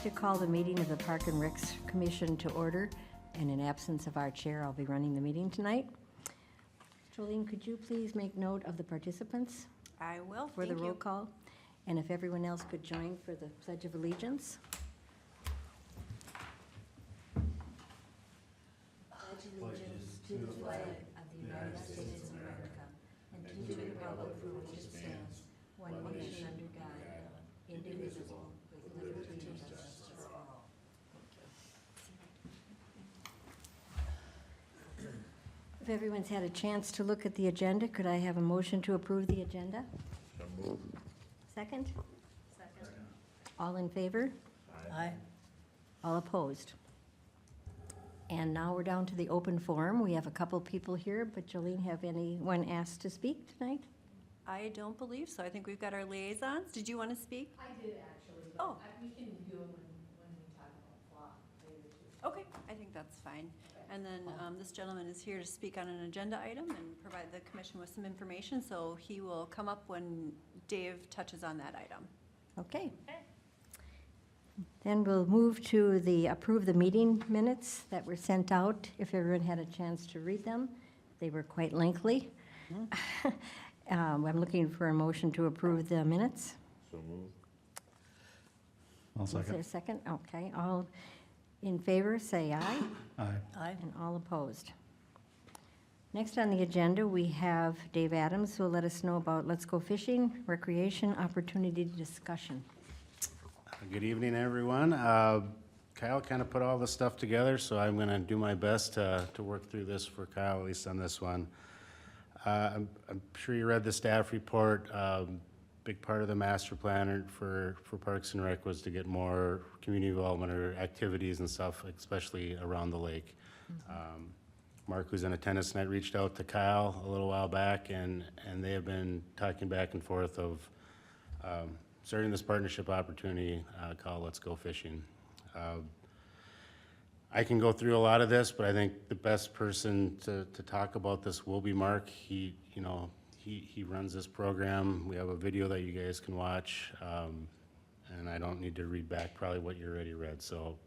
to call the meeting of the Park and Recs Commission to order, and in absence of our chair, I'll be running the meeting tonight. Jolene, could you please make note of the participants I will, for the roll call? And if everyone else could join for the Pledge of Allegiance. Pledge allegiance to the flag of the United States of America and to the republic for which it stands, one nation under God, indivisible, with liberty and justice for all. If everyone's had a chance to look at the agenda, could I have a motion to approve the agenda? So moved. Second? Second. All in favor? Aye. All opposed? And now we're down to the open forum. We have a couple people here, but Jolene, have anyone asked to speak tonight? I don't believe so. I think we've got our liaisons. Did you want to speak? I did actually, Oh. but we can do it when we talk about law later too. Okay, I think that's fine. And then this gentleman is here to speak on an agenda item and provide the commission with some information, so he will come up when Dave touches on that item. Okay. Then we'll move to the approve the meeting minutes that were sent out, if everyone had a chance to read them. They were quite lengthy. I'm looking for a motion to approve the minutes. So moved. I'll Is there second. a second? Okay, all in favor, say aye. Aye. Aye. And all opposed. Next on the agenda, we have Dave Adams, who will let us know about Let's Go Fishing, Recreation Opportunity Discussion. Good evening, everyone. Kyle kind of put all this stuff together, so I'm going to do my best to work through this for Kyle, at least on this one. I'm sure you read the staff report. Big part of the master plan for Parks and Rec was to get more community involvement or activities and stuff, especially around the lake. Mark, who's in attendance tonight, reached out to Kyle a little while back, and they have been talking back and forth of starting this partnership opportunity called Let's Go Fishing. I can go through a lot of this, but I think the best person to talk about this will be Mark. He runs this program. We have a video that you guys can watch, and I don't need to read back probably what you already read. So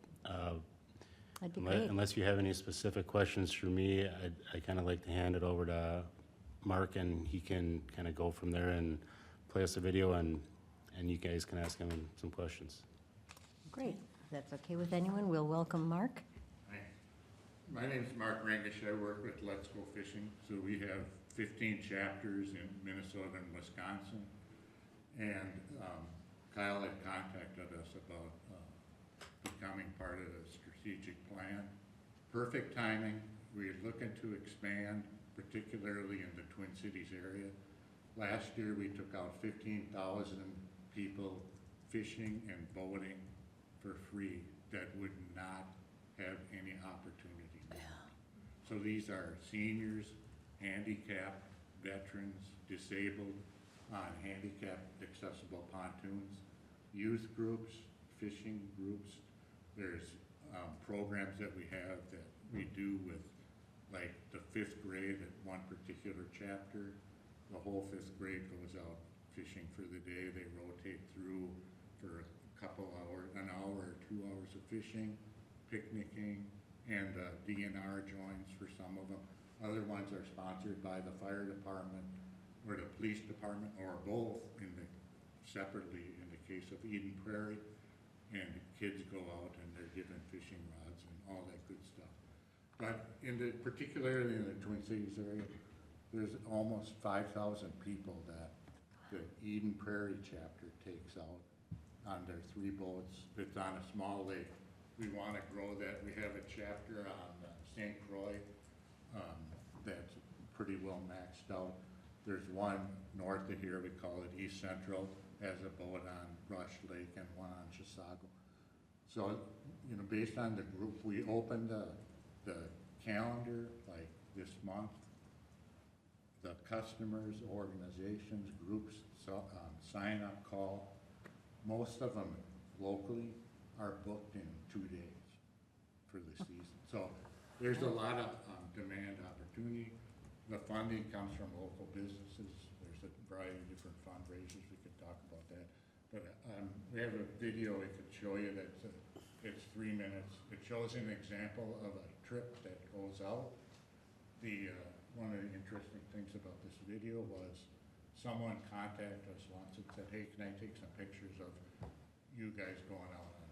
That'd be great. unless you have any specific questions for me, I kind of like to hand it over to Mark, and he can kind of go from there and play us a video, and you guys can ask him some questions. Great. If that's okay with anyone, we'll welcome Mark. Hi. My name is Mark Rangish. I work with Let's Go Fishing. So we have 15 chapters in Minnesota and Wisconsin. And Kyle had contacted us about becoming part of the strategic plan. Perfect timing. We're looking to expand, particularly in the Twin Cities area. Last year, we took out 15,000 people fishing and boating for free that would not have any opportunity. So these are seniors, handicapped, veterans, disabled on handicapped accessible pontoons, youth groups, fishing groups. There's programs that we have that we do with like the 5th grade at one particular chapter. The whole 5th grade goes out fishing for the day. They rotate through for a couple hours, an hour or 2 hours of fishing, picnicking, and DNR joins for some of them. Other ones are sponsored by the fire department or the police department or both separately in the case of Eden Prairie. And kids go out and they're given fishing rods and all that good stuff. But particularly in the Twin Cities area, there's almost 5,000 people that the Eden Prairie chapter takes out on their 3 boats. It's on a small lake. We want to grow that. We have a chapter on St. Croix that's pretty well maxed out. There's one north of here, we call it East Central, has a boat on Rush Lake and one on Chisago. So, based on the group, we opened the calendar like this month. The customers, organizations, groups, sign up call. Most of them locally are booked in 2 days for the season. So there's a lot of demand opportunity. The funding comes from local businesses. There's a variety of different fundraisers. We could talk about that. But we have a video we could show you that's It's 3 minutes. It shows an example of a trip that goes out. One of the interesting things about this video was someone contacted us once and said, hey, can I take some pictures of you guys going out on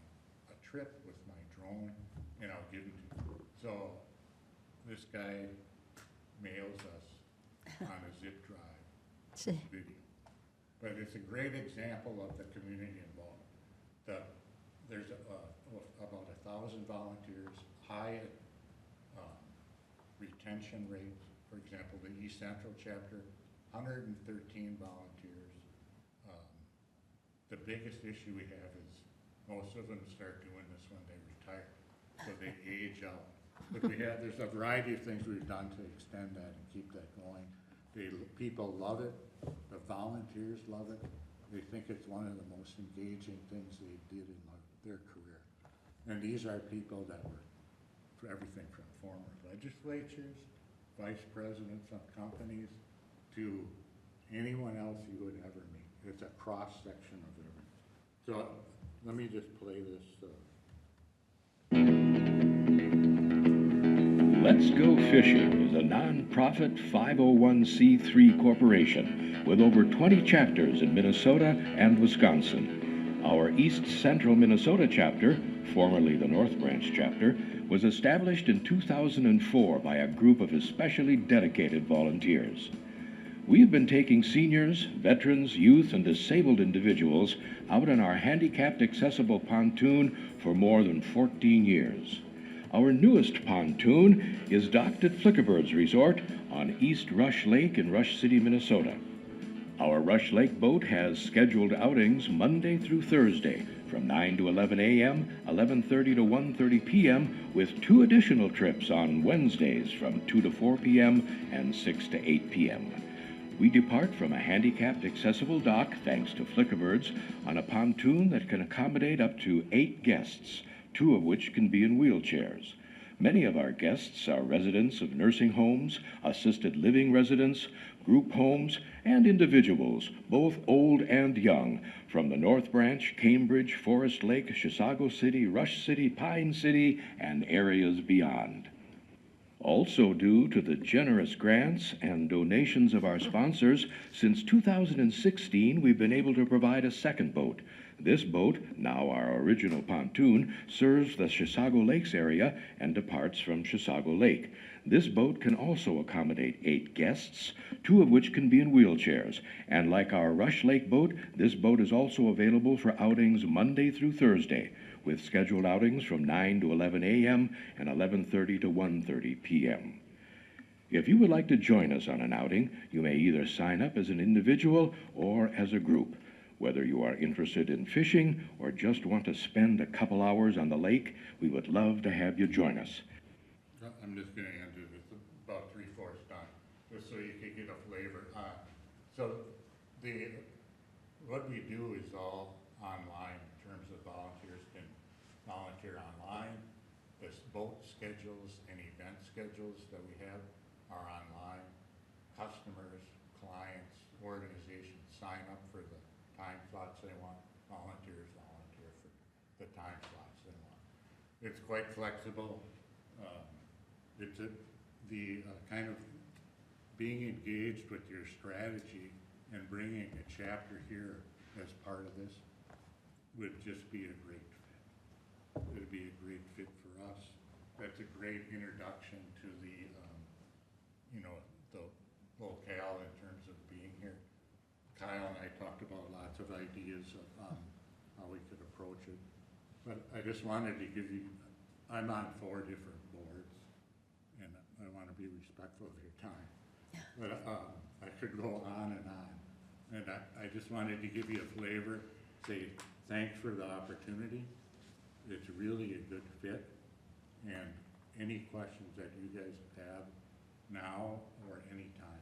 a trip with my drone, and I'll give them to you. So this guy mails us on a zip drive video. But it's a great example of the community involvement. There's about 1,000 volunteers, high retention rates. For example, the East Central chapter, 113 volunteers. The biggest issue we have is most of them start doing this when they retire, so they age out. But there's a variety of things we've done to extend that and keep that going. People love it, the volunteers love it. They think it's one of the most engaging things they did in their career. And these are people that were for everything from former legislatures, vice presidents of companies, to anyone else you would ever meet. It's a cross-section of everything. So let me just play this. Let's Go Fishing is a non-profit 501c3 corporation with over 20 chapters in Minnesota and Wisconsin. Our East Central Minnesota chapter, formerly the North Branch chapter, was established in 2004 by a group of especially dedicated volunteers. We have been taking seniors, veterans, youth, and disabled individuals out on our handicapped accessible pontoon for more than 14 years. Our newest pontoon is docked at Flickerbird's Resort on East Rush Lake in Rush City, Minnesota. Our Rush Lake boat has scheduled outings Monday through Thursday from 9 to 11 a.m., 11:30 to 1:30 p.m., with 2 additional trips on Wednesdays from 2 to 4 p.m. and 6 to 8 p.m. We depart from a handicapped accessible dock, thanks to Flickerbirds, on a pontoon that can accommodate up to 8 guests, 2 of which can be in wheelchairs. Many of our guests are residents of nursing homes, assisted living residents, group homes, and individuals, both old and young, from the North Branch, Cambridge, Forest Lake, Chisago City, Rush City, Pine City, and areas beyond. Also due to the generous grants and donations of our sponsors, since 2016 we've been able to provide a second boat. This boat, now our original pontoon, serves the Chisago Lakes area and departs from Chisago Lake. This boat can also accommodate 8 guests, 2 of which can be in wheelchairs. And like our Rush Lake boat, this boat is also available for outings Monday through Thursday, with scheduled outings from 9 to 11 a.m. and 11:30 to 1:30 p.m. If you would like to join us on an outing, you may either sign up as an individual or as a group. Whether you are interested in fishing or just want to spend a couple hours on the lake, we would love to have you join us. I'm just going to end it. It's about 3/4 done, just so you can get a flavor. What we do is all online in terms of volunteers can volunteer online. The boat schedules and event schedules that we have are online. Customers, clients, organizations sign up for the time slots they want. Volunteers volunteer for the time slots they want. It's quite flexible. It's kind of being engaged with your strategy and bringing a chapter here as part of this would just be a great fit. It'd be a great fit for us. That's a great introduction to the locale in terms of being here. Kyle and I talked about lots of ideas of how we could approach it. But I just wanted to give you, I'm on 4 different boards, and I want to be respectful of your time. But I could go on and on. And I just wanted to give you a flavor, say thanks for the opportunity. It's really a good fit. And any questions that you guys have now or anytime,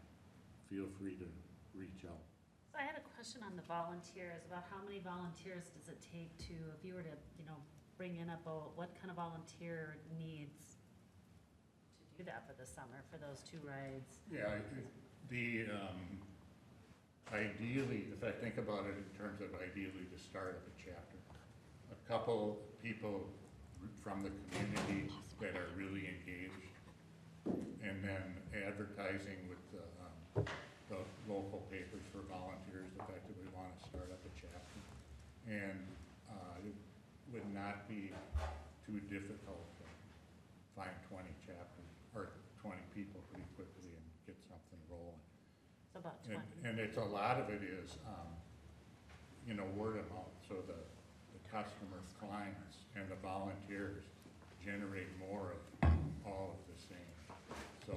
feel free to reach out. So I had a question on the volunteers, about how many volunteers does it take to, if you were to, bring in a boat, what kind of volunteer needs to do that for the summer, for those 2 rides? Yeah, ideally, if I think about it in terms of ideally the start of a chapter, a couple people from the community that are really engaged. And then advertising with the local papers for volunteers, the fact that we want to start up a chapter. And it would not be too difficult to find 20 chapters, or 20 people pretty quickly and get something rolling. It's about 20. And it's a lot of it is, word of mouth, so the customers, clients, and the volunteers generate more of all of the same. So,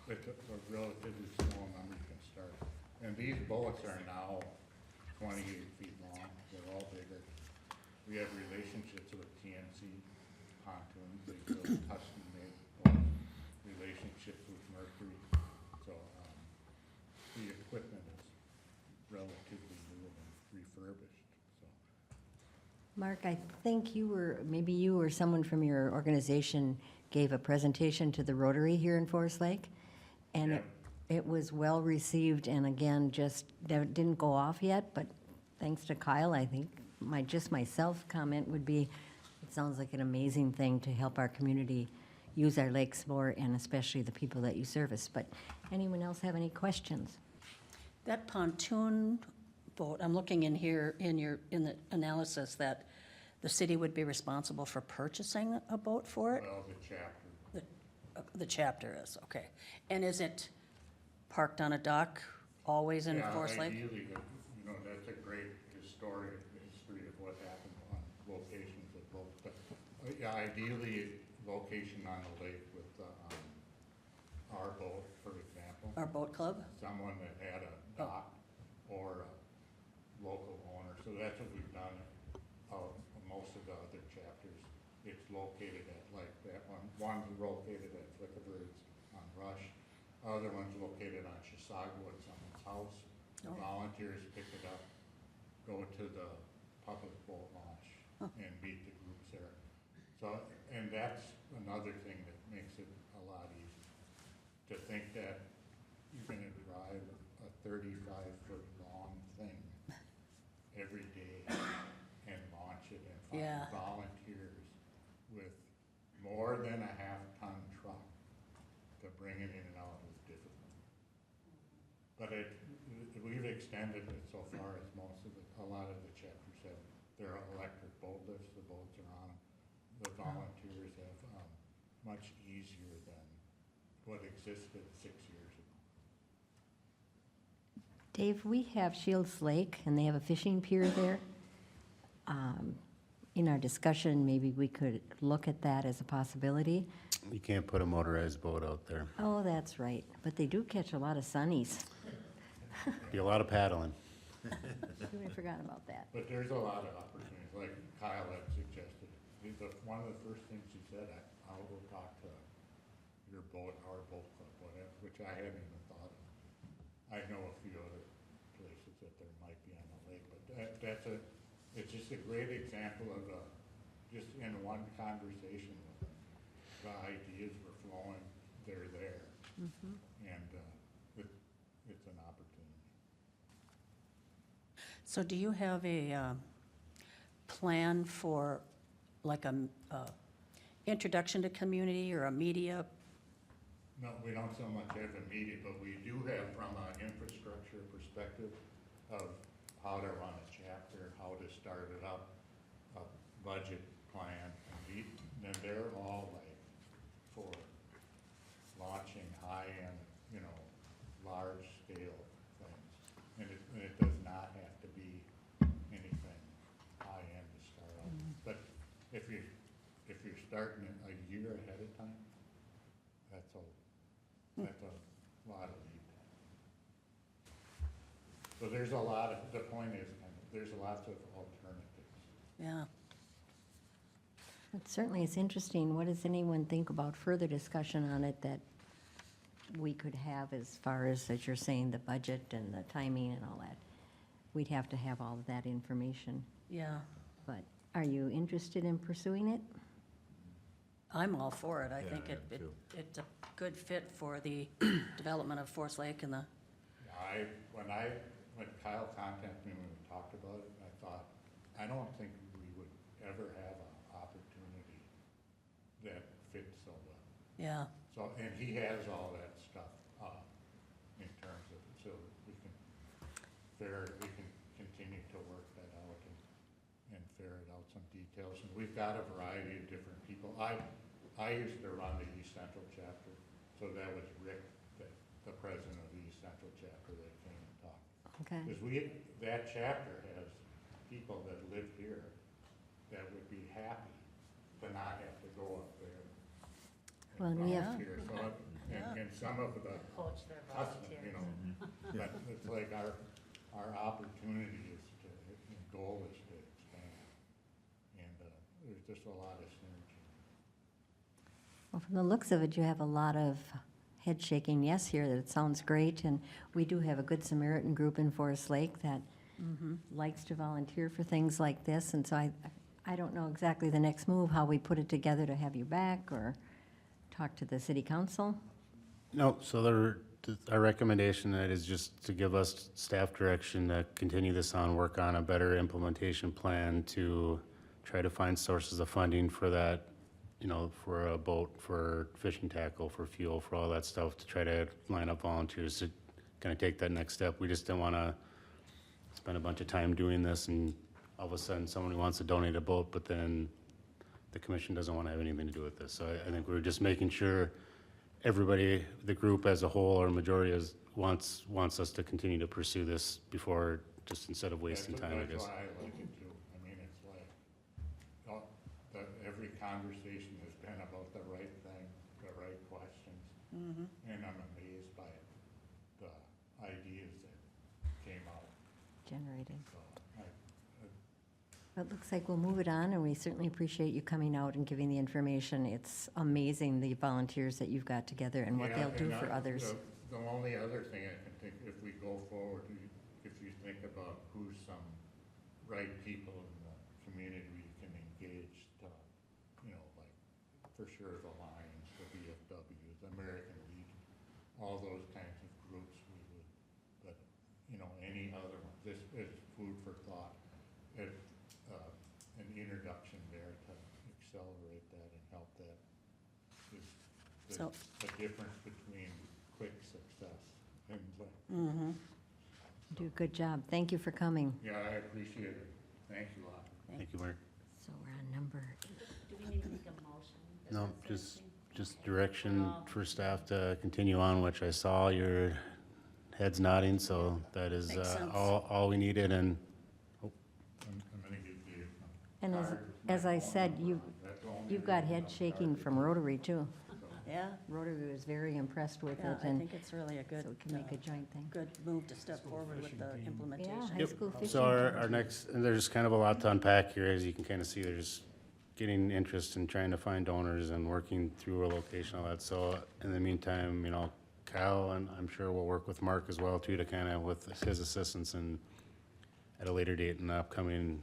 it's a relatively small number you can start. And these boats are now 28 feet long, they're all bigger. We have relationships with TNC pontoons, they build custom-made boats, relationships with Mercury. So, the equipment is relatively new and refurbished, so. Mark, I think maybe you or someone from your organization gave a presentation to the Rotary here in Forest Lake, and Yeah. it was well received, and again, that didn't go off yet, but thanks to Kyle, I think my comment would be, it sounds like an amazing thing to help our community use our lakes more, and especially the people that you service. But anyone else have any questions? That pontoon boat, I'm looking in here in the analysis that the city would be responsible for purchasing a boat for it? Well, the chapter, The chapter is, okay. And is it parked on a dock always in Forest Lake? ideally, that's a great history of what happened on locations with boats. But ideally, location on the lake with our boat, for example. Our boat club? Someone that had a dock or a local owner. So that's what we've done. Most of the other chapters, it's located at like that one. One's located at Flickerbirds on Rush. Other one's located on Chisago at someone's house. The Oh. volunteers pick it up, go to the public boat launch and meet the groups there. So, and that's another thing that makes it a lot easier. To think that you're gonna drive a 35-foot long thing every day and launch it and find Yeah. volunteers with more than a half-ton truck to bring it in and out is difficult. But we've extended it so far as a lot of the chapters have their electric boat lifts, the boats are on them. The volunteers have much easier than what existed 6 years ago. Dave, we have Shields Lake, and they have a fishing pier there. In our discussion, maybe we could look at that as a possibility. You can't put a motorized boat out there. Oh, that's right, but they do catch a lot of sunnies. Be a lot of paddling. I forgot about that. But there's a lot of opportunities, like Kyle had suggested. One of the first things he said, I'll go talk to your boat, our boat club, whatever, which I hadn't even thought of. I know a few other places that there might be on the lake, but it's just a great example of just in one conversation with them, the ideas were flowing, they're there. Mhm. And it's an opportunity. So do you have a plan for like a introduction to community or a media? No, we don't so much have a meeting, but we do have from an infrastructure perspective of how to run a chapter, how to start it up, a budget plan, and they're all like for launching high-end, large-scale things. And it does not have to be anything high-end to start out. But if you're starting it a year ahead of time, that's a lot of lead time. So there's the point is, there's lots of alternatives. Yeah. It certainly is interesting. What does anyone think about further discussion on it that we could have as far as you're saying, the budget and the timing and all that? We'd have to have all of that information. Yeah. But are you interested in pursuing it? I'm all for it. I Yeah, think I am too. it's a good fit for the development of Forest Lake and the, When Kyle contacted me when we talked about it, I thought, I don't think we would ever have a fit so well. Yeah. So, and he has all that stuff, in terms of, so we can continue to work that out and ferret out some details. And we've got a variety of different people. I used to run the East Central chapter, so that was Rick, the president of the East Central chapter that came and talked. Okay. Because that chapter has people that live here that would be happy to not have to go up there. Well, and we have- volunteer. So, and some of the Coach their custom, volunteers. but it's like our opportunity is to, the goal is to expand. And, there's just a lot of synergy. Well, from the looks of it, you have a lot of head shaking yes here, that it sounds great, and we do have a good Samaritan group in Forest Lake that likes to volunteer for things like this, and so I don't know exactly the next move, how we put it together to have you back, or talk to the city council. No, so our recommendation that is just to give us staff direction to continue this on, work on a better implementation plan to try to find sources of funding for that, you know, for a boat, for fishing tackle, for fuel, for all that stuff, to try to line up volunteers to kind of take that next step. We just didn't want to spend a bunch of time doing this and all of a sudden someone wants to donate a boat, but then the commission doesn't want to have anything to do with this. So I think we're just making sure everybody, the group as a whole or majority wants us to continue to pursue this before, just instead of wasting time, I guess. That's why I like it too. I mean, it's like, every conversation has been about the right thing, the right questions. And I'm amazed by the ideas that came out. Generated. So It looks like we'll move it on, and we certainly appreciate you coming out and giving the information. It's amazing, the volunteers that you've got together and what yeah, they'll do and for others. The only other thing I can think, if we go forward, if you think about who's some right people in the community we can engage to, you know, like, for sure the Lions, the VFW, the American Legion, all those kinds of groups we would, but, you know, any other one, this is food for thought. An introduction there to accelerate that and help that is So- the difference between quick success and like, Do a good job. Thank you for coming. yeah, I appreciate it. Thanks a lot. Thank you, Mark. So we're on number 8. Do we need to make a motion? Is No, that something? just direction for staff to continue on, which I saw your heads nodding, so that is Makes sense. all we needed, and I'm gonna give Dave a And card. as I said, That's the only you've got reason head I'm shaking starting. from Rotary too. Yeah, Rotary was very impressed with yeah, it, I and think it's really a good, so we can make a joint thing. good move to step forward with the implementation. Yeah, high Yep. school fishing. so our next, and there's kind of a lot to unpack here, as you can kind of see, there's getting interest in trying to find donors and working through a location, all that, so in the meantime, you know, Kyle, and I'm sure we'll work with Mark as well too, to kind of, with his assistance, and at a later date in the upcoming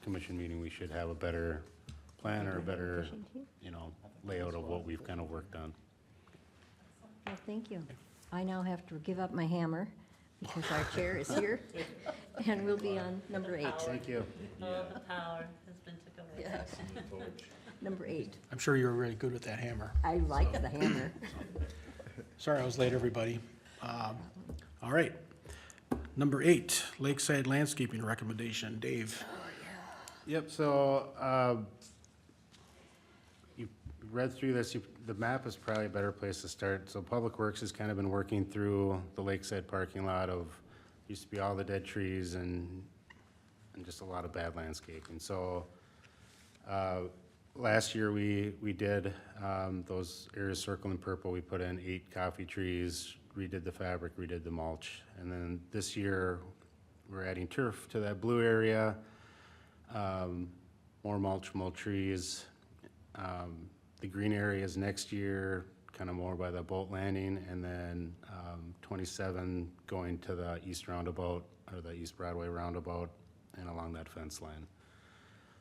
commission meeting, we should have a better plan or a better, Fishing team? you know, layout of what we've kind of worked on. Well, thank you. I now have to give up my hammer because our chair is here, and we'll be on number 8. Thank you. Oh, the power has been took away. Yeah. Number 8. I'm sure you were really good with that hammer. I like the hammer. Sorry I was late, everybody. All right. Number 8, Lakeside Landscaping Recommendation. Dave? Yep, so, you read through this, the map is probably a better place to start. So Public Works has kind of been working through the Lakeside parking lot of, used to be all the dead trees and just a lot of bad landscaping. So, last year we did, those areas circled in purple, we put in 8 coffee trees, redid the fabric, redid the mulch. And then this year, we're adding turf to that blue area, more mulch, more trees. The green areas next year, kind of more by the boat landing, and then 27 going to the east roundabout, or the East Broadway roundabout, and along that fence line.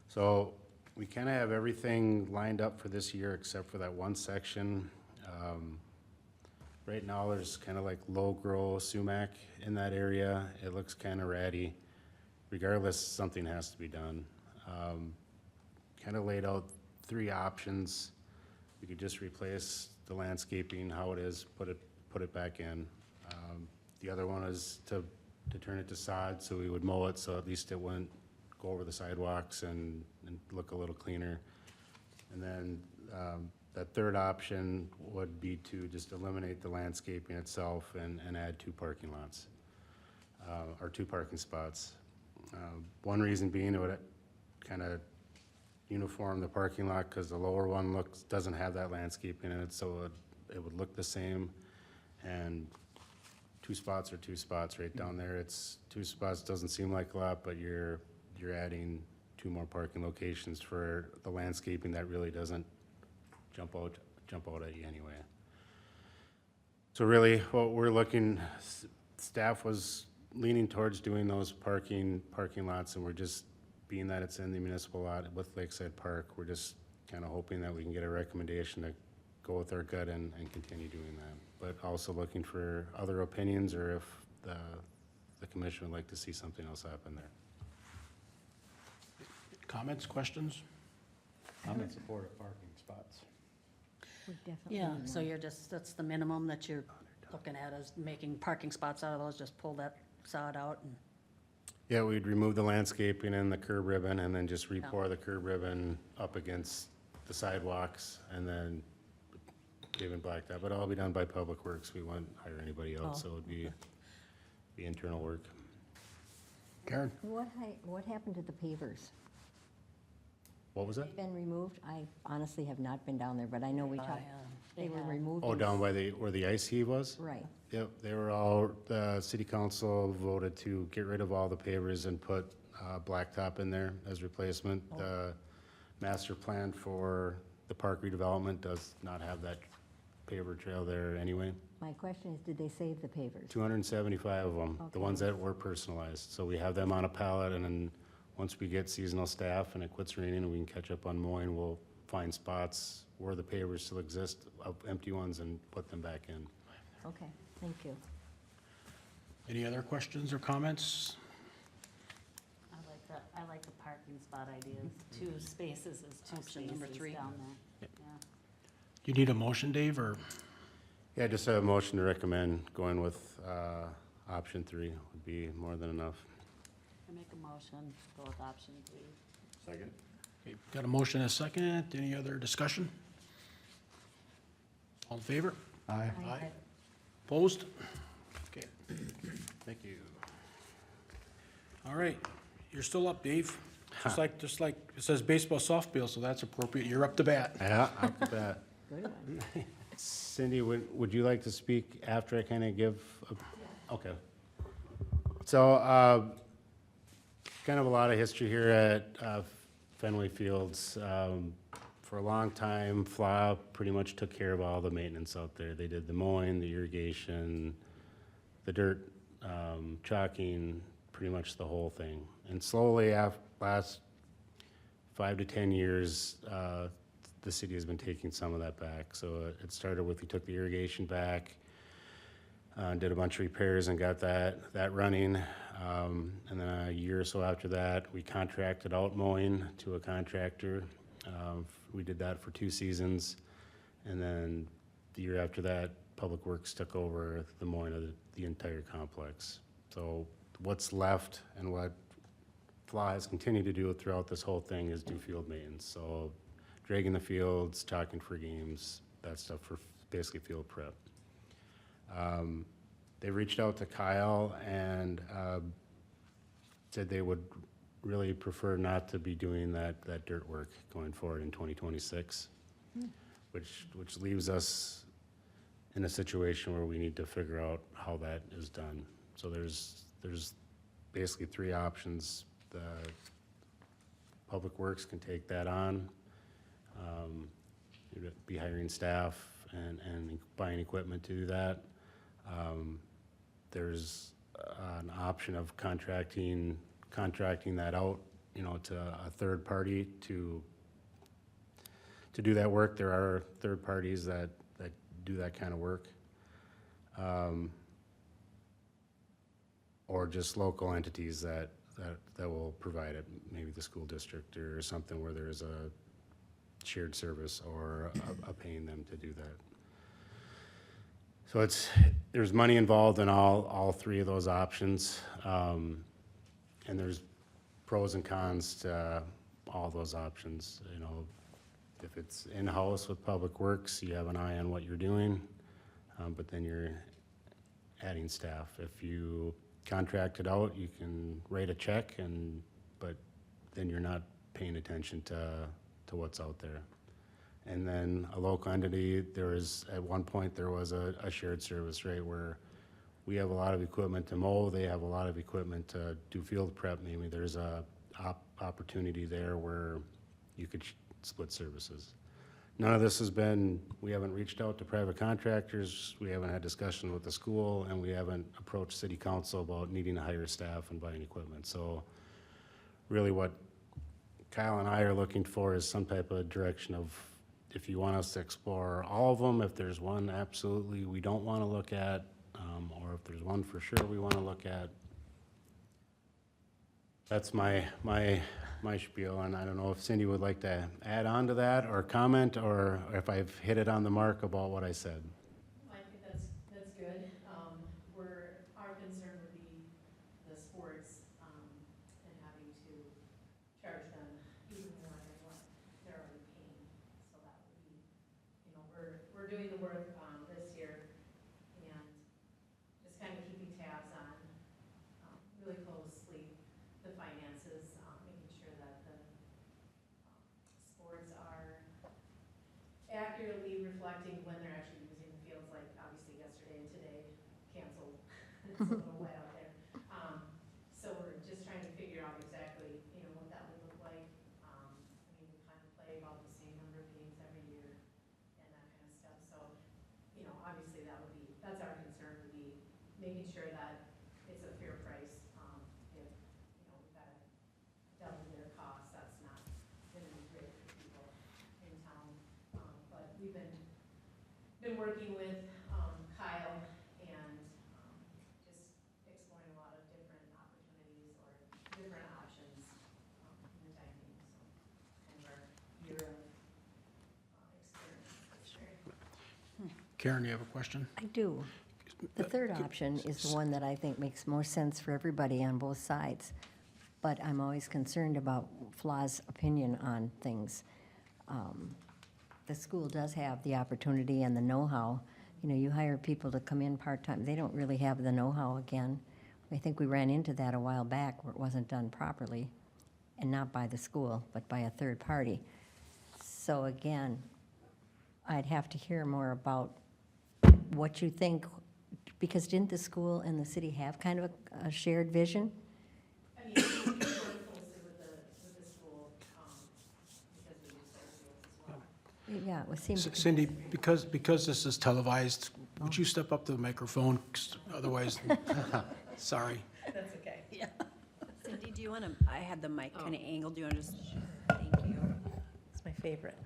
So we kind of have everything lined up for this year except for that one section. Right now, there's kind of like low-grow sumac in that area. It looks kind of ratty. Regardless, something has to be done. Kind of laid out 3 options. we could just replace the landscaping, how it is, put it back in. The other one is to turn it to sod, so we would mow it, so at least it wouldn't go over the sidewalks and look a little cleaner. And then, that third option would be to just eliminate the landscaping itself and add 2 parking lots, or 2 parking spots. One reason being it would kind of uniform the parking lot, because the lower one doesn't have that landscaping in it, so it would look the same. And 2 spots are 2 spots right down there. It's 2 spots, doesn't seem like a lot, but you're adding 2 more parking locations for the landscaping that really doesn't jump out at you anyway. So really, what we're looking, staff was leaning towards doing those parking lots, and we're just, being that it's in the municipal lot with Lakeside Park, we're just kind of hoping that we can get a recommendation to go with our gut and continue doing that. But also looking for other opinions, or if the commission would like to see something else happen there. Comments, questions? I'm in support of parking spots. Yeah, so you're just, that's the minimum that you're looking at, is making parking spots out of those, just pull that sod out and, Yeah, we'd remove the landscaping and the curb ribbon, and then just re-pour the curb ribbon up against the sidewalks, and then paving blacktop. But it'll all be done by Public Works. We won't hire anybody else, so it would be internal work. Karen? What happened to the pavers? What was that? Been removed? I honestly have not been down there, but I know we talked, they were have. removed. Oh, down by where the ice heave was? Right. Yep, they were all, the city council voted to get rid of all the pavers and put blacktop in there as replacement. The master plan for the park redevelopment does not have that paver trail there anyway. My question is, did they save the pavers? 275 of them, the Okay. ones that were personalized. So we have them on a pallet, and then once we get seasonal staff and it quits raining and we can catch up on mowing, we'll find spots where the pavers still exist, of empty ones, and put them back in. Okay, thank you. Any other questions or comments? I like the parking spot ideas. 2 spaces is 2 Option number spaces 3. down there. Yeah. You need a motion, Dave, or? Yeah, just a motion to recommend going with option 3 would be more than enough. I make a motion, go with option 3. Second? Okay, got a motion and a second. Any other discussion? All in favor? Aye. Aye. Opposed? Okay, Thank you. all right. You're still up, Dave. Just like it says baseball softball, so that's appropriate. You're up to bat. Yeah, off the bat. Good one. Cindy, would you like to speak after I kind of give? Okay. So, kind of a lot of history here at Fenway Fields. For a long time, FLA pretty much took care of all the maintenance out there. They did the mowing, the irrigation, the dirt, chalking, pretty much the whole thing. And slowly, last 5 to 10 years, the city has been taking some of that back. So it started with, we took the irrigation back, did a bunch of repairs and got that running. And then a year or so after that, we contracted out mowing to a contractor. We did that for 2 seasons. And then the year after that, Public Works took over the mowing of the entire complex. So what's left and what FLA has continued to do throughout this whole thing is do field maintenance. So dragging the fields, chalking for games, that stuff for basically field prep. They reached out to Kyle and said they would really prefer not to be doing that dirt work going forward in 2026, which leaves us in a situation where we need to figure out how that is done. So there's basically 3 options. The Public Works can take that on, be hiring staff and buying equipment to do that. There's an option of contracting that out, to a third party to do that work. There are third parties that do that kind of work. Or just local entities that will provide it, maybe the school district or something where there's shared service or a paying them to do that. So there's money involved in all three of those options. And there's pros and cons to all those options. You know, if it's in-house with Public Works, you have an eye on what you're doing, but then you're adding staff. If you contract it out, you can write a check, but then you're not paying attention to what's out there. And then a local entity, at one point, there was a shared service, right, where we have a lot of equipment to mow, they have a lot of equipment to do field prep. Maybe there's a opportunity there where you could split services. None of this we haven't reached out to private contractors, we haven't had discussions with the school, and we haven't approached city council about needing to hire staff and buying equipment. So really what Kyle and I are looking for is some type of direction of, if you want us to explore all of them, if there's one absolutely we don't want to look at, or if there's one for sure we want to look at. That's my spiel, and I don't know if Cindy would like to add on to that or comment, or if I've hit it on the mark about what I said. I think that's good. Our concern would be the sports, and having to charge them even more than what they're already paying. So that would be, you know, we're doing the work, this year, and just kind of keeping tabs on, really closely the finances, making sure that the sports are accurately reflecting when they're actually using the fields, like obviously yesterday and today canceled. It's a little wet out there. So we're just trying to figure out exactly, you know, what that would look like. I mean, we kind of play about the same number of games every year and that kind of stuff. So, you know, obviously that's our concern, would be making sure that it's a fair price. If, you know, we've got to double their costs, that's not going to be great for people in town. But we've been working with Kyle and just exploring a lot of different opportunities or different options in the time being. So kind of our year of experience. Karen, you have a question? I do. The third option is the one that I think makes more sense for everybody on both sides. But I'm always concerned about Fla's opinion on things. The school does have the opportunity and the know-how. You know, you hire people to come in part-time, they don't really have the know-how again. I think we ran into that a while back where it wasn't done properly, and not by the school, but by a third party. So again, I'd have to hear more about what you think, because didn't the school and the city have kind of a shared vision? I mean, we work closely with the school, because we use their fields as well. Yeah, it would seem to be. Cindy, because this is televised, would you step up to the microphone? 'Cause otherwise, sorry. That's okay. Cindy, do you want to, I had the mic kind of angled, do you want to just, thank you. It's my favorite.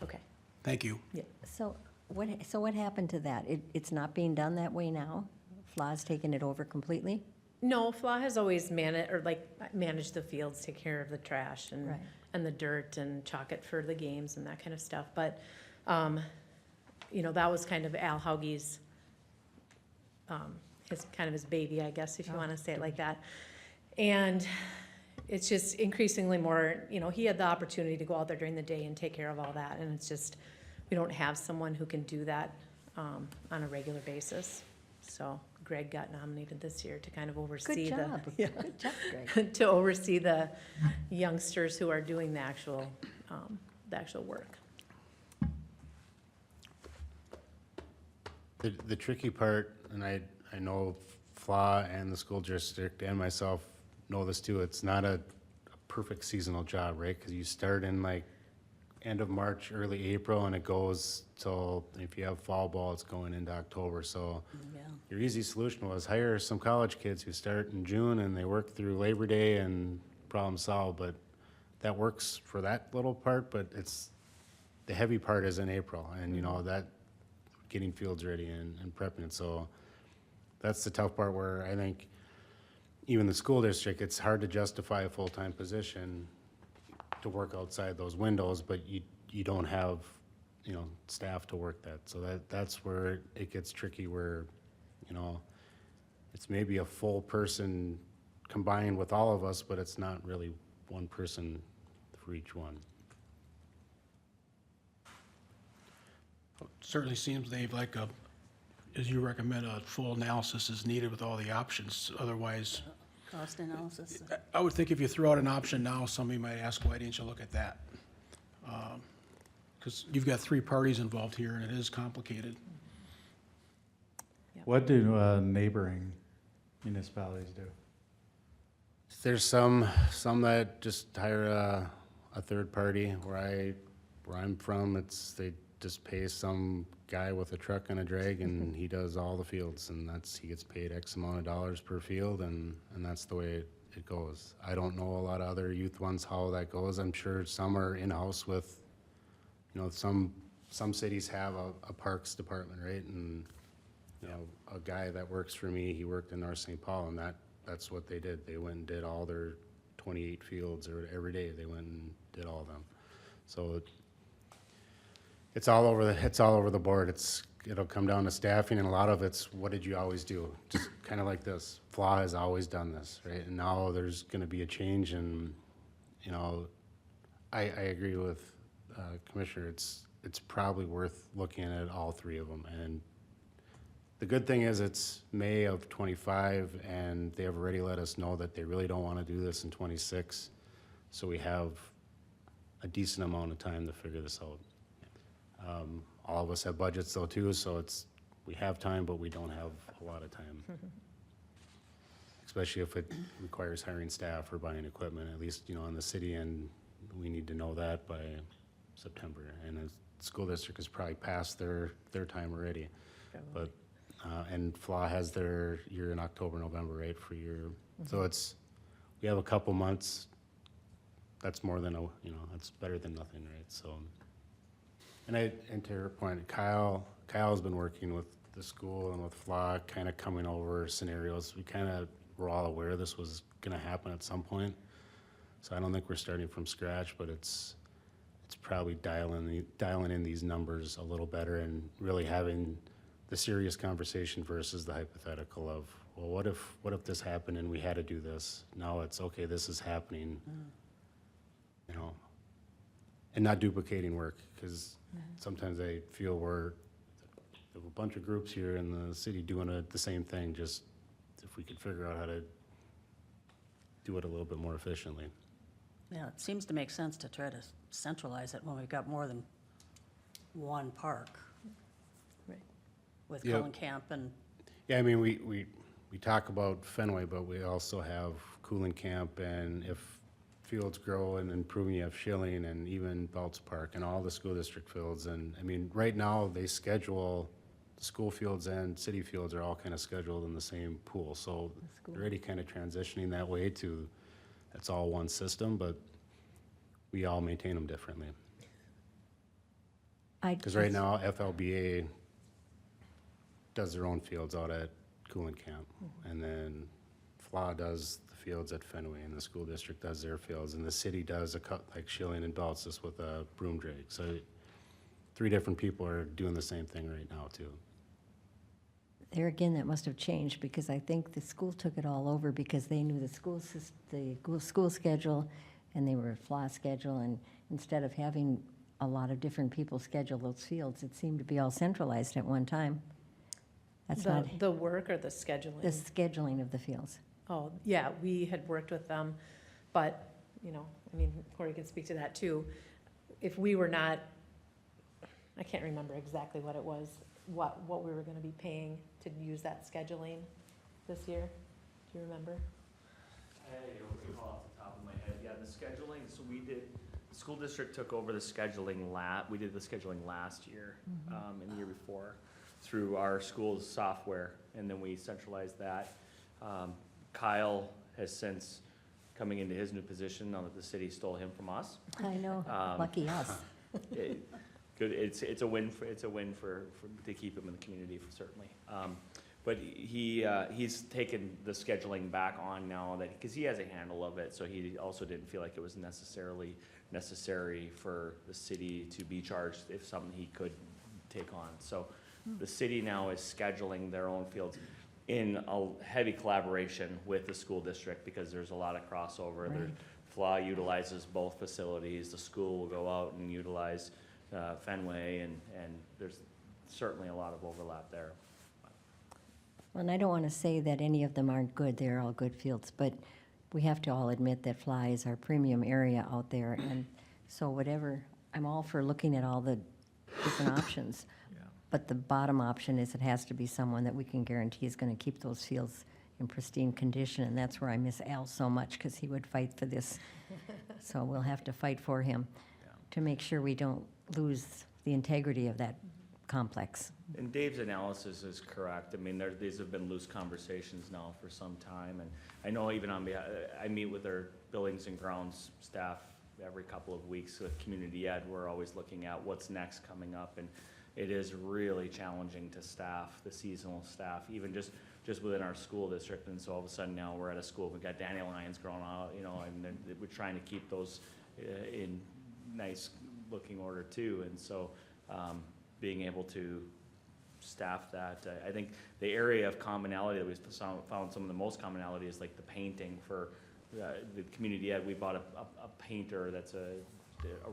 Okay. Thank you. So what happened to that? It's not being done that way now? Fla's taken it over completely? No, FLA has always managed the fields, take care of the trash Right. and the dirt and chalk it for the games and that kind of stuff. But, you know, that was kind of Al Haugie's, his baby, I guess, if you want to say it like that. And it's just increasingly more, you know, he had the opportunity to go out there during the day and take care of all that. And it's just, we don't have someone who can do that on a regular basis. So Greg got nominated this year to kind of oversee Good job. Good job, Greg. to oversee the youngsters who are doing the actual work. The tricky part, and I know FLA and the school district and myself know this too, it's not a perfect seasonal job, right? Because you start in like end of March, early April, and it goes till, if you have fall ball, it's going into October. So Yeah. your easy solution was hire some college kids who start in June and they work through Labor Day and problem solved. But that works for that little part, but the heavy part is in April, and you know, that getting fields ready and prepping it. So that's the tough part, where I think even the school district, it's hard to justify a full-time position to work outside those windows, but you don't have, you know, staff to work that. So that's where it gets tricky, where, you know, it's maybe a full person combined with all of us, but it's not really one person for each one. Certainly seems, Dave, like as you recommend, a full analysis is needed with all the options. Otherwise, Cost analysis. I would think if you throw out an option now, somebody might ask, why didn't you look at that? Because you've got 3 parties involved here, and it is complicated. What do neighboring municipalities do? There's some that just hire a third party. Where I'm from, they just pay some guy with a truck and a drag, and he does all the fields, and he gets paid X amount of dollars per field, and that's the way it goes. I don't know a lot of other youth ones how that goes. I'm sure some are in-house with, you know, some cities have a parks department, right? And, you know, a guy that works for me, he worked in North St. Paul, and that's what they did. They went and did all their 28 fields, or every day they went and did all of them. So it's all over the board. It'll come down to staffing, and a lot of it's, what did you always do? Just kind of like this. FLA has always done this, right? And now there's going to be a change, and, you know, I agree with Commissioner. It's probably worth looking at all 3 of them. And the good thing is it's May of '25, and they have already let us know that they really don't want to do this in '26. So we have a decent amount of time to figure this out. All of us have budgets though too, so we have time, but we don't have a lot of time. Especially if it requires hiring staff or buying equipment, at least, you know, in the city, and we need to know that by September. And the school district has probably passed their time already. But, and FLA has their year in October, November, right, for your, so we have a couple months. That's more than that's better than nothing, right? So. And to her point, Kyle's been working with the school and with FLA, kind of coming over scenarios. We kind of were all aware this was going to happen at some point. So I don't think we're starting from scratch, but it's probably dialing in these numbers a little better and really having the serious conversation versus the hypothetical of, well, what if this happened and we had to do this? Now it's, okay, this is happening, you know, and not duplicating work, because sometimes I feel we're a bunch of groups here in the city doing the same thing, just if we could figure out how to do it a little bit more efficiently. Yeah, it seems to make sense to try to centralize it when we've got more than one park. Right. With Yep. Cullen Camp and, Yeah, I mean, we talk about Fenway, but we also have Cooling Camp, and if fields grow and improving, you have Schilling and even Belts Park and all the school district fields. And I mean, right now they schedule, the school fields and city fields are all kind of scheduled in the same pool. So they're already kind of transitioning that way to, it's all one system, but we all maintain them differently. Because right now FLBA does their own fields out at Cooling Camp, and then FLA does the fields at Fenway, and the school district does their fields, and the city does like Schilling and Belts, just with a broom drag. So 3 different people are doing the same thing right now too. There again, that must have changed, because I think the school took it all over because they knew the school schedule, and they were a FLA schedule, and instead of having a lot of different people schedule those fields, it seemed to be all centralized at one time. That's not The work or the scheduling? the scheduling of the fields. Oh, yeah, we had worked with them, but, you know, I mean, Corey can speak to that too. If we were not, I can't remember exactly what it was, what we were gonna be paying to use that scheduling this year. Do you remember? I don't recall off the top of my head. Yeah, the scheduling, so the school district took over the scheduling we did the scheduling last year, and the year before, through our school's software, and then we centralized that. Kyle has since, coming into his new position, now that the city stole him from us. I know, lucky us. Good, it's a win for to keep him in the community, certainly. But he's taken the scheduling back on now that, because he has a handle of it, so he also didn't feel like it was necessary for the city to be charged if something he could take on. So the city now is scheduling their own fields in a heavy collaboration with the school district, because there's a lot of crossover. Right. FLA utilizes both facilities, the school will go out and utilize Fenway, and there's certainly a lot of overlap there. Well, and I don't want to say that any of them aren't good, they're all good fields, but we have to all admit that Fly is our premium area out there, and so whatever, I'm all for looking at all the different options. But the bottom option is it has to be someone that we can guarantee is going to keep those fields in pristine condition, and that's where I miss Al so much, because he would fight for this. So we'll have to fight for him to make sure we don't lose the integrity of that complex. And Dave's analysis is correct. I mean, these have been loose conversations now for some time, and I know even on behalf, I meet with our buildings and grounds staff every couple of weeks with community ed. We're always looking at what's next coming up, and it is really challenging to staff, the seasonal staff, even just within our school district. And so all of a sudden now we're at a school, we've got dandelions growing out, you know, and we're trying to keep those in nice looking order too. And so being able to staff that, I think the area of commonality that we found some of the most commonality is like the painting for the community ed. We bought a painter that's a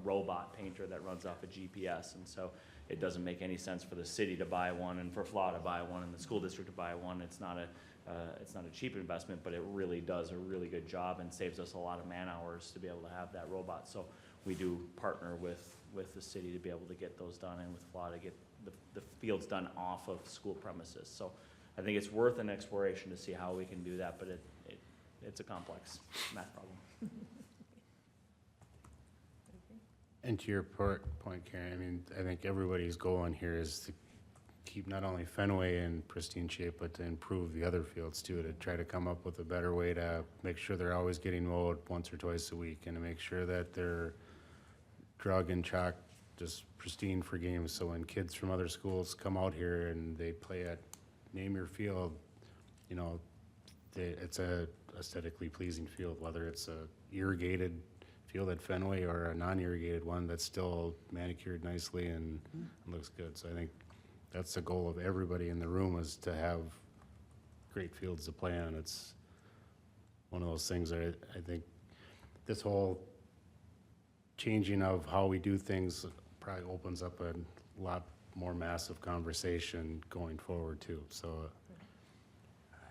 robot painter that runs off a GPS, and so it doesn't make any sense for the city to buy one and for FLA to buy one and the school district to buy one. It's not a cheap investment, but it really does a really good job and saves us a lot of man hours to be able to have that robot. So we do partner with the city to be able to get those done, and with FLA to get the fields done off of school premises. So I think it's worth an exploration to see how we can do that, but it's a complex math problem. And to your point, Karen, I mean, I think everybody's goal in here is to keep not only Fenway in pristine shape, but to improve the other fields too, to try to come up with a better way to make sure they're always getting mowed once or twice a week, and to make sure that they're drug and chalk just pristine for games. So when kids from other schools come out here and they play at Name Your Field, you know, it's a aesthetically pleasing field, whether it's a irrigated field at Fenway or a non-irrigated one that's still manicured nicely and looks good. So I think that's the goal of everybody in the room, is to have great fields to play on. It's one of those things that I think this whole changing of how we do things probably opens up a lot more massive conversation going forward too. So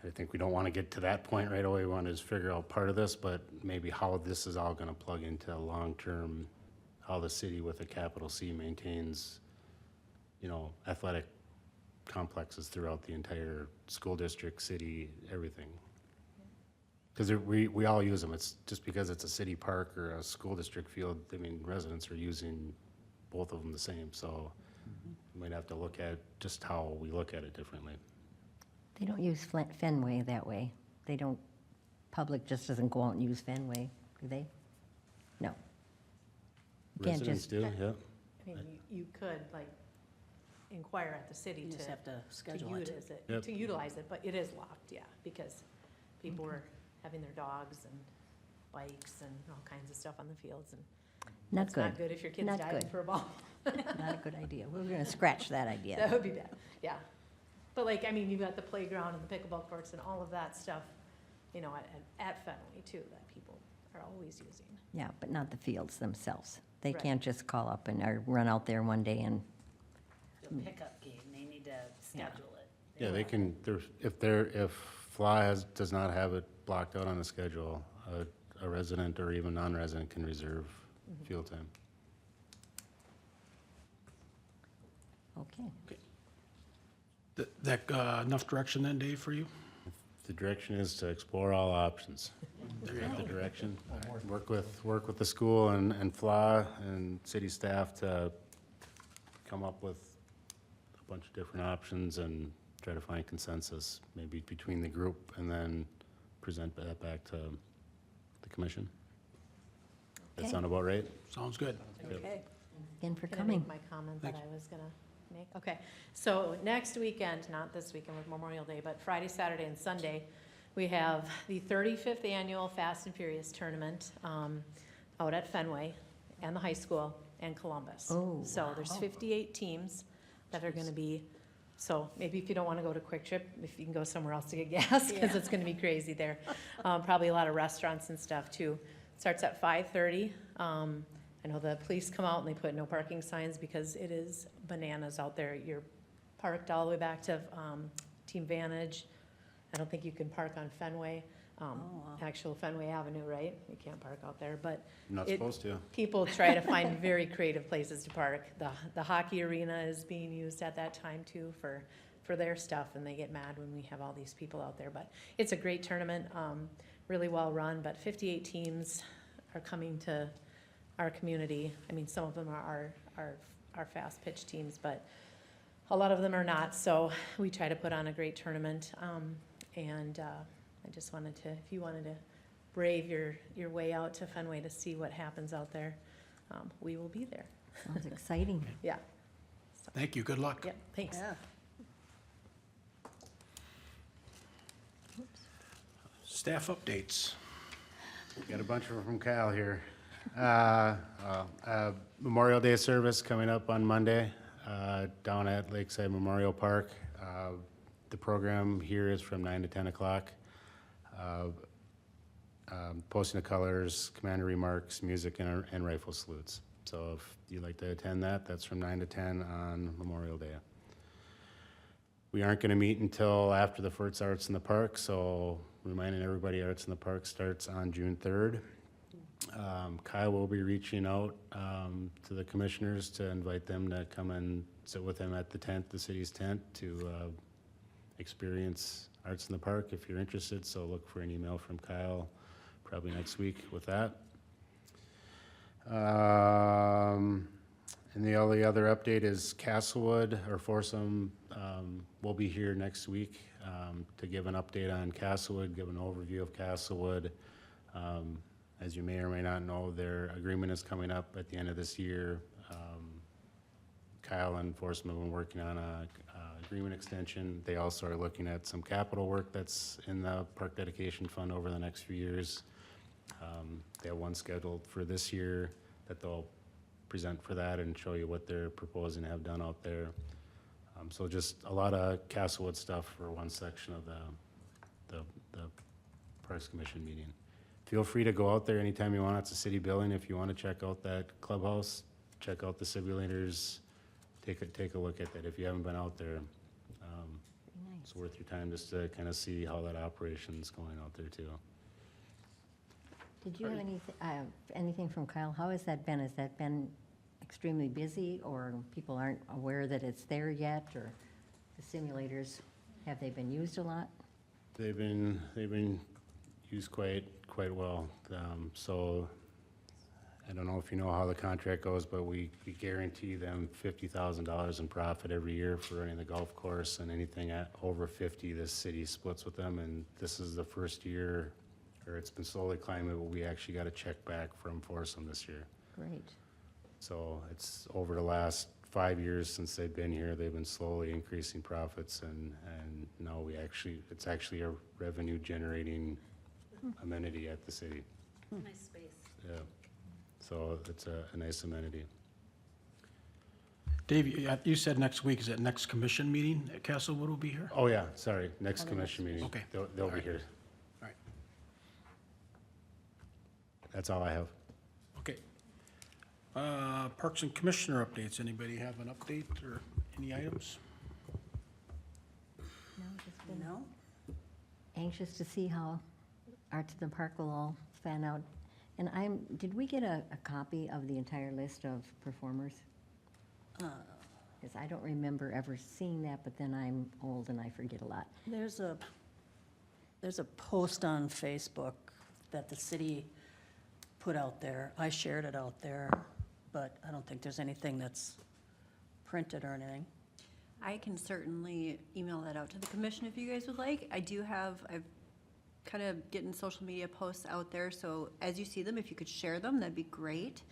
I think we don't want to get to that point right away. We want to just figure out part of this, but maybe how this is all going to plug into long-term, how the city with a capital C maintains, you know, athletic complexes throughout the entire school district, city, everything. Because we all use them. It's just because it's a city park or a school district field, I mean, residents are using both of them the same. So we might have to look at just how we look at it differently. They don't use Fenway that way. They don't, public just doesn't go out and use Fenway, do they? No. You can't Residents just, do, yeah. I mean, you could, like, inquire at the city You just have to schedule it. Yep. to utilize it, but it is locked, yeah, because people were having their dogs and bikes and all kinds of stuff on the fields, and not it's good. not good if your kid's Not diving good. for a ball. Not a good idea. We're gonna scratch that That idea. would be bad, yeah. But like, I mean, you've got the playground and the pickleball courts and all of that stuff, you know, at Fenway too, that people are always using. Yeah, but not the fields themselves. They Right. can't just call up and, or run out there one day and, The pickup game, they need to schedule it. Yeah, they can, if FLA does not have it blocked out on the schedule, a resident or even non-resident can reserve field time. okay. That, enough direction then, Dave, for you? The direction is to explore all options. There you Is that go. the direction? Work with the school and FLA and city staff to come up with a bunch of different options and try to find consensus, maybe between the group, and then present that back to the commission. That Okay. sound about right? Sounds good. Okay. Again for Can I coming. make my comment that Thanks. I was gonna Nick? Okay, so next weekend, not this weekend with Memorial Day, but Friday, Saturday, and Sunday, we have the 35th Annual Fast and Furious Tournament out at Fenway and the high school and Columbus. Oh, So there's 58 teams that are gonna be, so maybe if you don't wanna go to Quick Trip, if you can go somewhere else to get gas, because it's gonna be crazy there. Probably a lot of restaurants and stuff too. Starts at 5:30. I know the police come out and they put no parking signs because it is bananas out there. You're parked all the way back to Team Vantage. I don't think you can park on Fenway, actual Fenway Avenue, right? You can't park out there, but Not it- supposed to. people try to find very creative places to park. The hockey arena is being used at that time too for their stuff, and they get mad when we have all these people out there. But it's a great tournament, really well run, but 58 teams are coming to our community. I mean, some of them are our fast pitch teams, but a lot of them are not. So we try to put on a great tournament. And I just wanted to, if you wanted to brave your way out to Fenway to see what happens out there, we will be there. Sounds exciting. Yeah. Thank you, good luck. Yep, thanks. Yeah. Staff updates. Got a bunch of them from Kyle here. Memorial Day service coming up on Monday down at Lakeside Memorial Park. The program here is from 9 to 10 o'clock. Posting of colors, commander remarks, music, and rifle salutes. So if you'd like to attend that, that's from 9 to 10 on Memorial Day. We aren't going to meet until after the first Arts in the Park, so reminding everybody Arts in the Park starts on June 3rd. Kyle will be reaching out to the commissioners to invite them to come and sit with him at the tent, the city's tent, to experience Arts in the Park if you're interested. So look for an email from Kyle probably next week with that. And the only other update is Castlewood or Foursome will be here next week to give an update on Castlewood, give an overview of Castlewood. As you may or may not know, their agreement is coming up at the end of this year. Kyle and Foursome have been working on a agreement extension. They also are looking at some capital work that's in the Park Dedication Fund over the next few years. They have one scheduled for this year that they'll present for that and show you what they're proposing to have done out there. So just a lot of Castlewood stuff for one section of the Parks Commission meeting. Feel free to go out there anytime you want. It's a city building. If you want to check out that clubhouse, check out the simulators, take a look at that if you haven't been out there. It's worth your time just to kind of see how that operation's going out there too. Did you have anything from Kyle? How has that been? Has that been extremely busy, or people aren't aware that it's there yet, or the simulators, have they been used a lot? They've been used quite well. So I don't know if you know how the contract goes, but we guarantee them $50,000 in profit every year for running the golf course, and anything at over 50, this city splits with them. And this is the first year, or it's been slowly climbing, but we actually got a check back from Foursome this year. Great. So it's over the last 5 years since they've been here, they've been slowly increasing profits, and now it's actually a revenue generating amenity at the city. Nice space. Yeah. So it's a nice amenity. Dave, you said next week, is that next commission meeting at Castlewood will be here? Oh, yeah, sorry, next commission meeting. Okay. They'll All be right. here. All right. That's all I have. Okay. Parks and Commissioner updates. Anybody have an update or any items? No, just been No? anxious to see how Arts in the Park will all fan out. And did we get a copy of the entire list of performers? Because I don't remember ever seeing that, but then I'm old and I forget a lot. There's a post on Facebook that the city put out there. I shared it out there, but I don't think there's anything that's printed or anything. I can certainly email that out to the commission if you guys would like. I've kind of getting social media posts out there, so as you see them, if you could share them, that'd be great.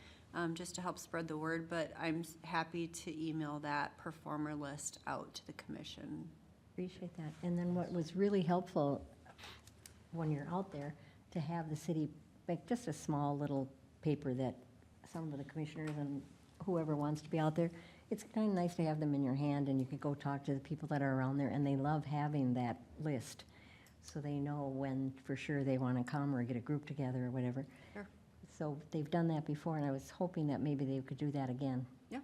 just to help spread the word, but I'm happy to email that performer list out to the commission. Appreciate that. And then what was really helpful when you're out there, to have the city make just a small little paper that some of the commissioners and whoever wants to be out there, it's kind of nice to have them in your hand, and you can go talk to the people that are around there, and they love having that list. So they know when for sure they want to come or get a group together or whatever. Sure. So they've done that before, and I was hoping that maybe they could do that again. Yeah.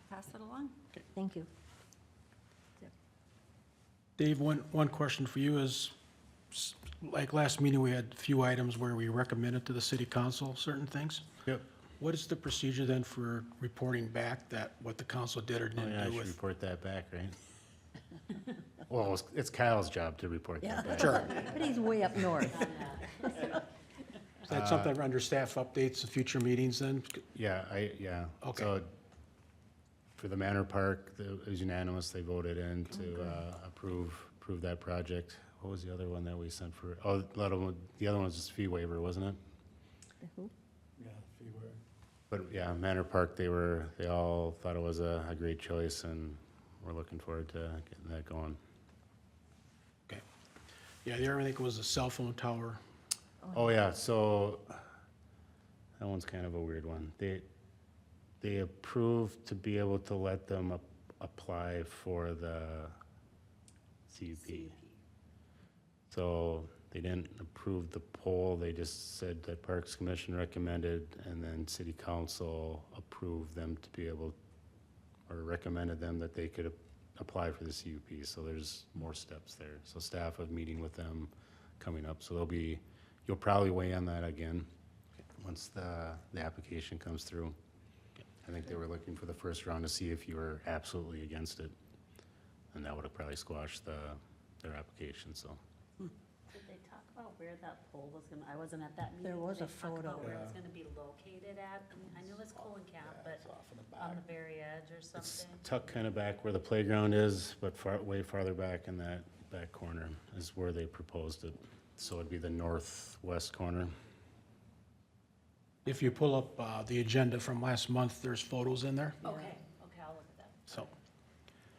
Pass it along. Thank you. Dave, one question for you is, like last meeting, we had a few items where we recommended to the city council certain things. Yep. What is the procedure then for reporting back that what the council did or Oh, didn't yeah, I do should with? report that back, right? Well, it's Kyle's job to report that back. Sure. But he's way up north. Is that something under staff updates of future meetings then? Yeah, Okay. So for the Manor Park, it was unanimous, they voted in to approve that project. What was the other one that we sent for, the other one was just fee waiver, wasn't it? The who? Yeah, if you were. But yeah, Manor Park, they all thought it was a great choice, and we're looking forward to getting that going. Okay. Yeah, the other thing was a cell phone tower. Oh, yeah, so that one's kind of a weird one. They approved to be able to let them apply for the CUP. So they didn't approve the poll, they just said that Parks Commission recommended, and then City Council approved them to be able, or recommended them that they could apply for the CUP. So there's more steps there. So staff have meeting with them coming up, so you'll probably weigh on that again once the application comes through. I think they were looking for the first round to see if you were absolutely against it, and that would have probably squashed their application, so. Did they talk about where that pole was gonna, I wasn't at that meeting. There was Did a they talk photo. about where it was gonna be located at? I knew it was Colencamp, but on the very edge or It's something? tucked kind of back where the playground is, but way farther back in that back corner is where they proposed it. So it'd be the northwest corner. If you pull up the agenda from last month, there's photos in there, Okay, I'll look at that. so.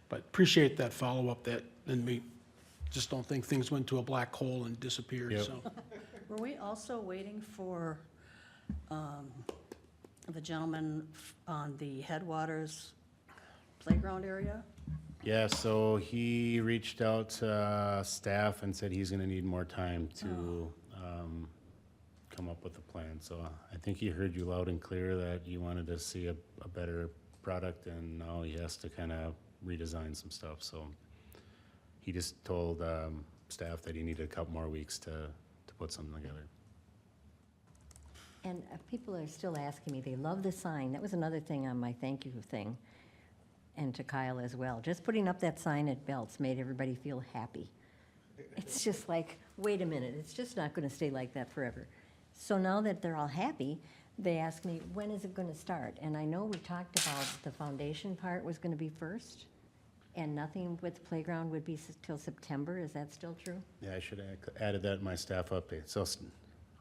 But appreciate that follow-up, and we just don't think things went to a black hole and disappeared, Yep. so. Were we also waiting for the gentleman on the Headwaters playground area? Yeah, so he reached out to staff and said he's gonna need more time to come up with a plan. So I think he heard you loud and clear that you wanted to see a better product, and now he has to kind of redesign some stuff. So he just told staff that he needed a couple more weeks to put something together. And people are still asking me, they love the sign. That was another thing on my thank you thing, and to Kyle as well. Just putting up that sign at Belts made everybody feel happy. It's just like, wait a minute, it's just not going to stay like that forever. So now that they're all happy, they ask me, when is it going to start? And I know we talked about the foundation part was going to be first, and nothing with the playground would be till September. Is that still true? Yeah, I should have added that in my staff update. So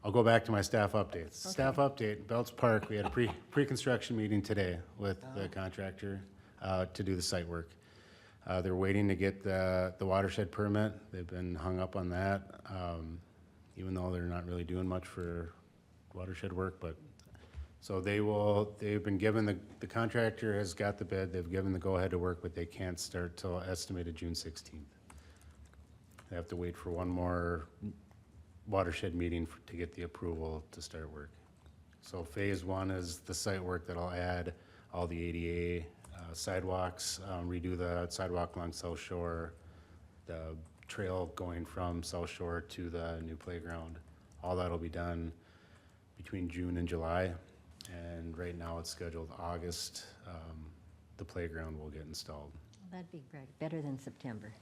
I'll go back to my staff updates. Staff update, Belts Park, we had a pre-construction meeting today with the contractor to do the site work. They're waiting to get the watershed permit. They've been hung up on that, even though they're not really doing much for watershed work, but so they've been given, the contractor has got the bid, they've given the go-ahead to work, but they can't start till estimated June 16th. They have to wait for one more watershed meeting to get the approval to start work. So phase one is the site work that'll add all the ADA sidewalks, redo the sidewalk along South Shore, the trail going from South Shore to the new playground. All that'll be done between June and July. And right now it's scheduled August, the playground will get installed. That'd be great, better than September.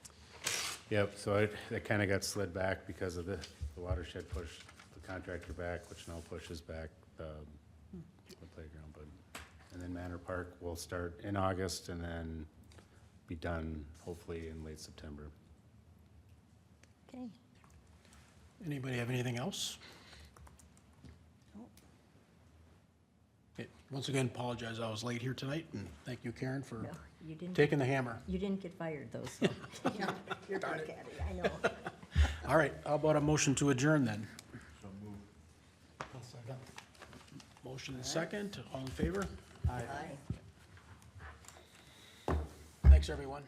Yep, so it kind of got slid back because of the watershed pushed the contractor back, which now pushes back the playground. And then Manor Park will start in August and then be done hopefully in late September. Okay. Anybody have anything else? Once again, apologize, I was late here tonight, and thank you, Karen, for No, you didn't, taking the hammer. you didn't get fired though, so. You're back at it, I know. All right, how about a motion to adjourn then? So move. Motion and second, all in favor? Aye. Aye. Thanks, everyone.